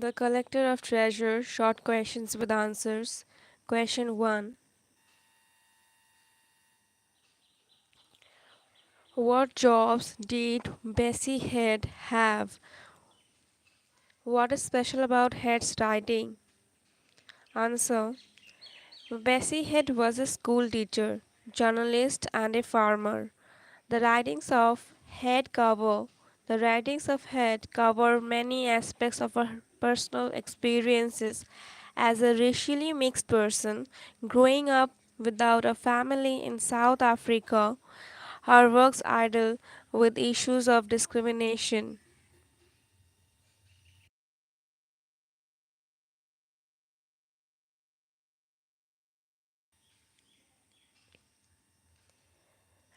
The Collector of Treasure, short questions with answers. Question 1. What jobs did Bessie Head have? What is special about Head's writing? Answer. Bessie Head was a school teacher, journalist, and a farmer. The writings of Head cover the writings of Head cover many aspects of her personal experiences as a racially mixed person growing up without a family in South Africa. Her works deal with issues of discrimination,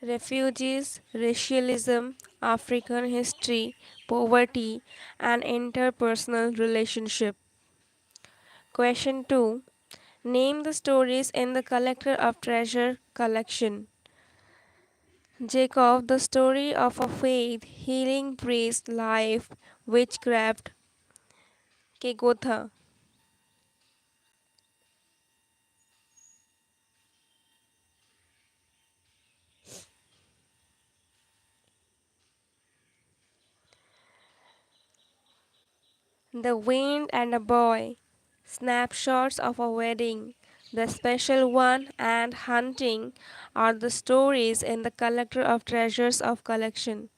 refugees, racialism, African history, poverty, and interpersonal relationship. Question 2. Name the stories in the Collector of Treasure collection. Jacob, the story of a faith, healing priest, life, witchcraft, Kegotha. The Wind and a Boy, snapshots of a wedding, the special one, and hunting are the stories in the Collector of Treasures collection.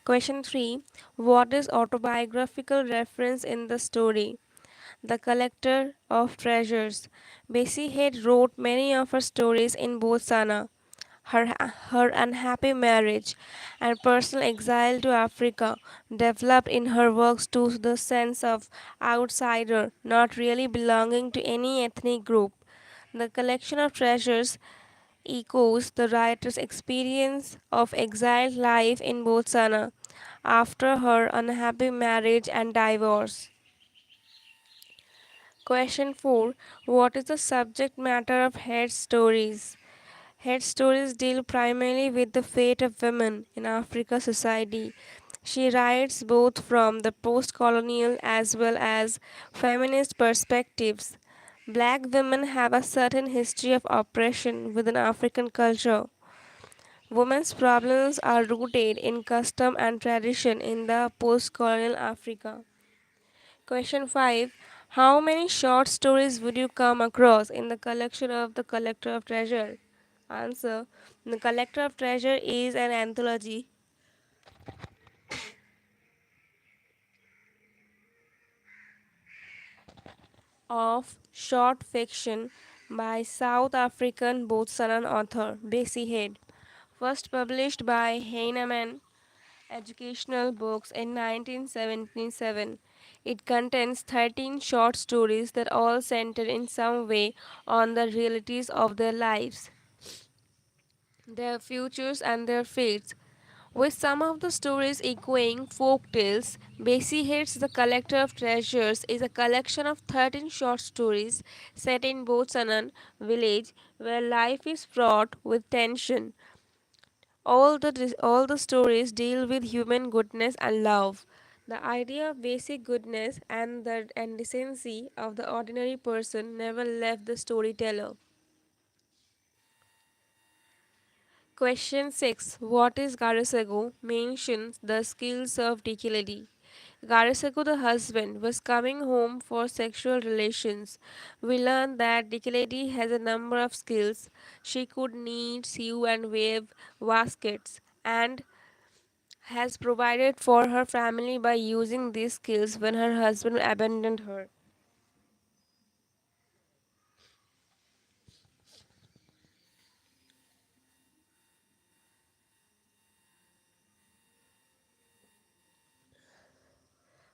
Question 3. What is autobiographical reference in the story? The Collector of Treasures. Bessie Head wrote many of her stories in Botswana. Her unhappy marriage and personal exile to Africa developed in her works to the sense of outsider, not really belonging to any ethnic group. The collection of treasures echoes the writer's experience of exiled life in Botswana after her unhappy marriage and divorce. Question 4. What is the subject matter of Head stories? Head stories deal primarily with the fate of women in Africa society. She writes both from the post colonial as well as feminist perspectives. Black women have a certain history of oppression within African culture. Women's problems are rooted in custom and tradition in the post colonial Africa. Question 5. How many short stories would you come across in the collection of the Collector of Treasure? Answer. The Collector of Treasure is an anthology of short fiction by South African Botswanan author Bessie Head. First published by Heinemann Educational Books in 1977. It contains 13 short stories that all center in some way on the realities of their lives, their futures, and their fates. With some of the stories echoing folk tales, Bessie Head's The Collector of Treasures is a collection of 13 short stories set in Botswanan village where life is fraught with tension. All the stories deal with human goodness and love. The idea of basic goodness and decency of the ordinary person never left the storyteller. Question 6. What is Garasago? Mentions the skills of Dikiladi. Garasago, the husband, was coming home for sexual relations. We learn that Dikiladi has a number of skills. She could knit, sew, and weave baskets, and has provided for her family by using these skills when her husband abandoned her.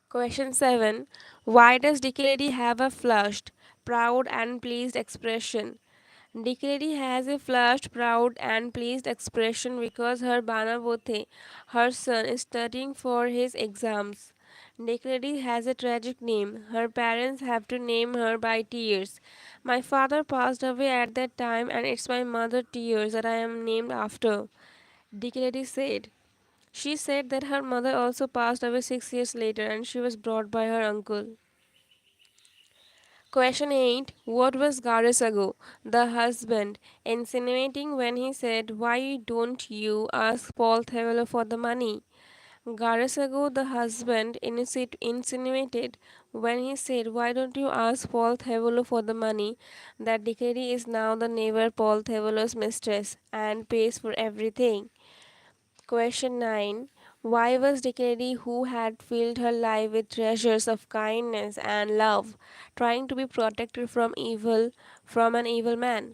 Question 7. Why does Dikiladi have a flushed, proud, and pleased expression? Dikiladi has a flushed, proud, and pleased expression because her Banabothe, her son, is studying for his exams. Dikiladi has a tragic name. Her parents have to name her by tears. My father passed away at that time, and it's my mother Tears that I am named after. Dikiladi said. She said that her mother also passed away 6 years later and she was brought by her uncle. Question 8. What was Garasago, the husband, insinuating when he said, "Why don't you ask Paul Theveler for the money?" Garasago, the husband, insinuated when he said, "Why don't you ask Paul Theveler for the money?" that Dickery is now the neighbor Paul Theveler's mistress and pays for everything. Question 9. Why was Dickery, who had filled her life with treasures of kindness and love, trying to be protected from an evil man?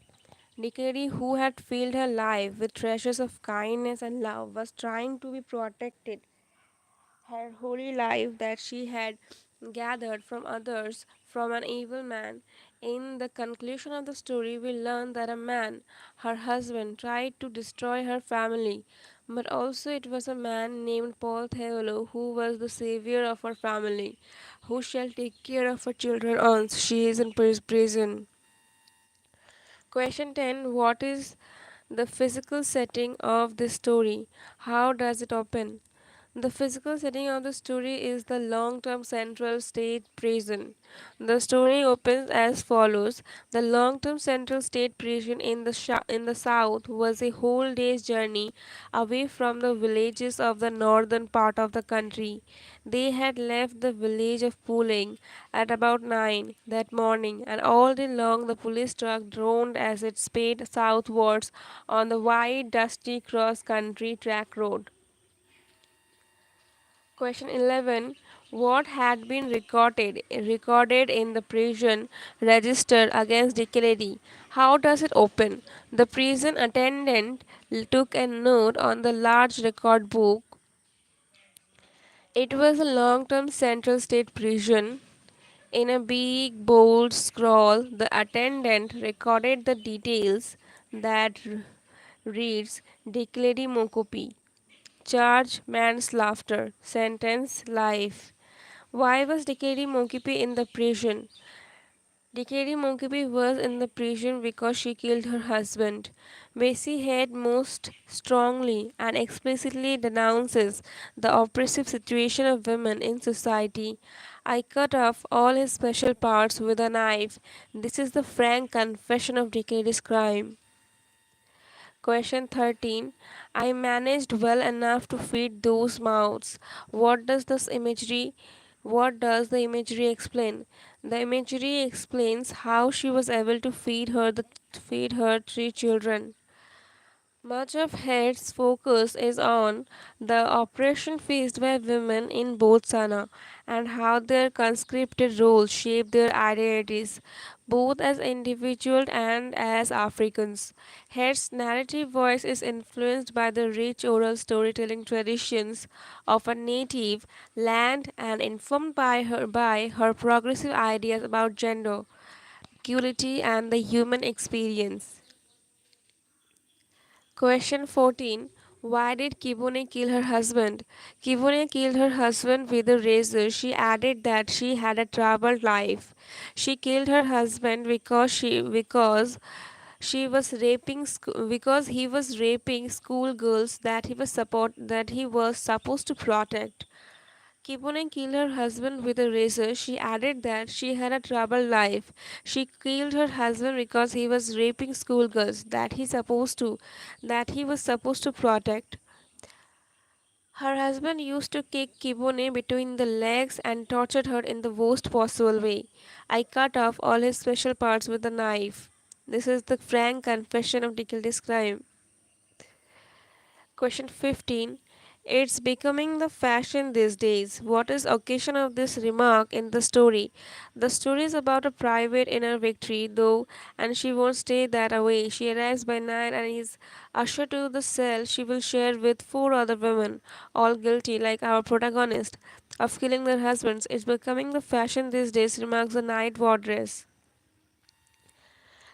Dickery, who had filled her life with treasures of kindness and love, was trying to be protected her holy life that she had gathered from others from an evil man. In the conclusion of the story, we learn that a man, her husband, tried to destroy her family, but also it was a man named Paul Theolo who was the savior of her family, who shall take care of her children once she is in prison. Question 10. What is the physical setting of this story? How does it open? The physical setting of the story is the long term Central State Prison. The story opens as follows. The long term Central State Prison in the south was a whole day's journey away from the villages of the northern part of the country. They had left the village of Pooling at about 9 that morning, and all day long the police truck droned as it sped southwards on the wide, dusty cross country track road. Question 11. What had been recorded in the prison register against Dickery? How does it open? The prison attendant took a note on the large record book. It was a long-term Central State prison. In a big bold scroll, the attendant recorded the details that reads Dickery Mokopi. Charge manslaughter. Sentence life. Why was Dikeri Mokipi in the prison? Dikeri Mokipi was in the prison because she killed her husband. Bessie Head most strongly and explicitly denounces the oppressive situation of women in society. I cut off all his special parts with a knife. This is the frank confession of Dikeri's crime. Question 13. I managed well enough to feed those mouths. What does the imagery explain? The imagery explains how she was able to feed her three children. Much of Head's focus is on the oppression faced by women in Botswana and how their conscripted roles shape their identities, both as individuals and as Africans. Head's narrative voice is influenced by the rich oral storytelling traditions of a native land and informed by her progressive ideas about gender, equality, and the human experience. Question 14. Why did Kibune kill her husband? Kibune killed her husband with a razor. She added that she had a troubled life. She killed her husband because he was raping schoolgirls that he was supposed to protect. Kibune killed her husband with a razor. She added that she had a troubled life. She killed her husband because he was raping schoolgirls that he was supposed to protect. Her husband used to kick Kibune between the legs and tortured her in the worst possible way. I cut off all his special parts with a knife. This is the frank confession of Dickeldy's crime. Question 15. It's becoming the fashion these days. What is occasion of this remark in the story? The story is about a private inner victory, though, and she won't stay that away. She arrives by night and is ushered to the cell she will share with four other women, all guilty, like our protagonist, of killing their husbands. It's becoming the fashion these days, remarks the night wardress.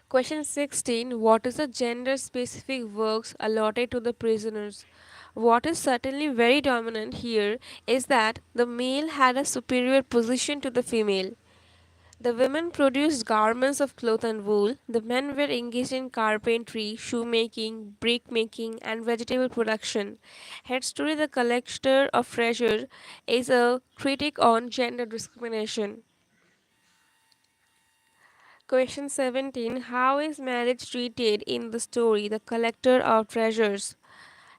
Question 16. What is the gender specific works allotted to the prisoners? What is certainly very dominant here is that the male had a superior position to the female. The women produced garments of cloth and wool. The men were engaged in carpentry, shoemaking, brick making, and vegetable production. Head Story, the collector of treasure, is a critic on gender discrimination. Question 17. How is marriage treated in the story The Collector of Treasures?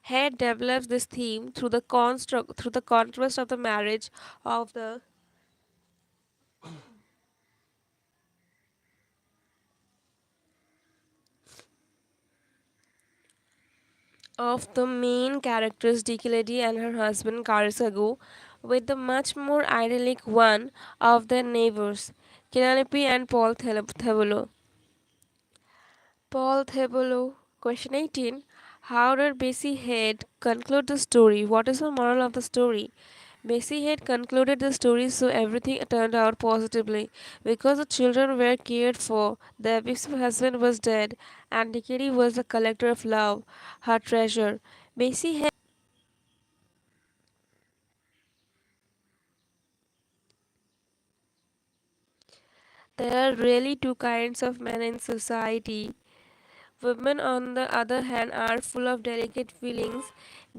Head develops this theme through the contrast of the marriage of the main characters Dikiledi and her husband Karisago with the much more idyllic one of their neighbors, Kinalipi and Thebolo. Paul Thebolo. Question 18. How did Bessie Head conclude the story? What is the moral of the story? Bessie had concluded the story so everything turned out positively. Because the children were cared for, the abusive husband was dead, and Dickie was the collector of love, her treasure. Bessie had. There are really two kinds of men in society. Women, on the other hand, are full of delicate feelings.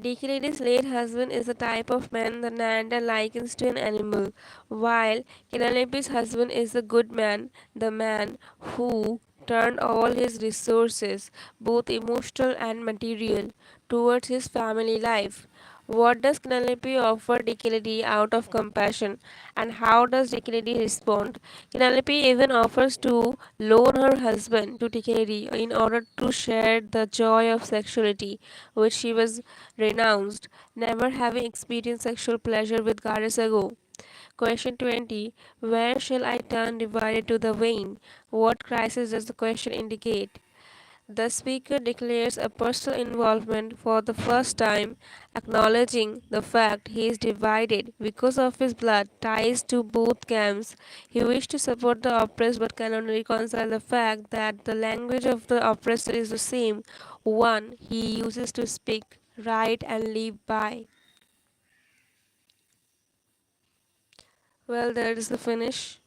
Dicky's late husband is the type of man the Nanda likens to an animal, while Kinalepi's husband is the good man, the man who turned all his resources, both emotional and material, towards his family life. What does Penelope offer Dickledy out of compassion, and how does Dickledy respond? Penelope even offers to loan her husband to Dickledy in order to share the joy of sexuality, which she was renounced, never having experienced sexual pleasure with Garasago. Question 20. Where shall I turn divided to the vein? What crisis does the question indicate? The speaker declares a personal involvement for the first time, acknowledging the fact he is divided because of his blood ties to both camps. He wishes to support the oppressed but cannot reconcile the fact that the language of the oppressor is the same one he uses to speak, write, and live by. Well, that is the finish.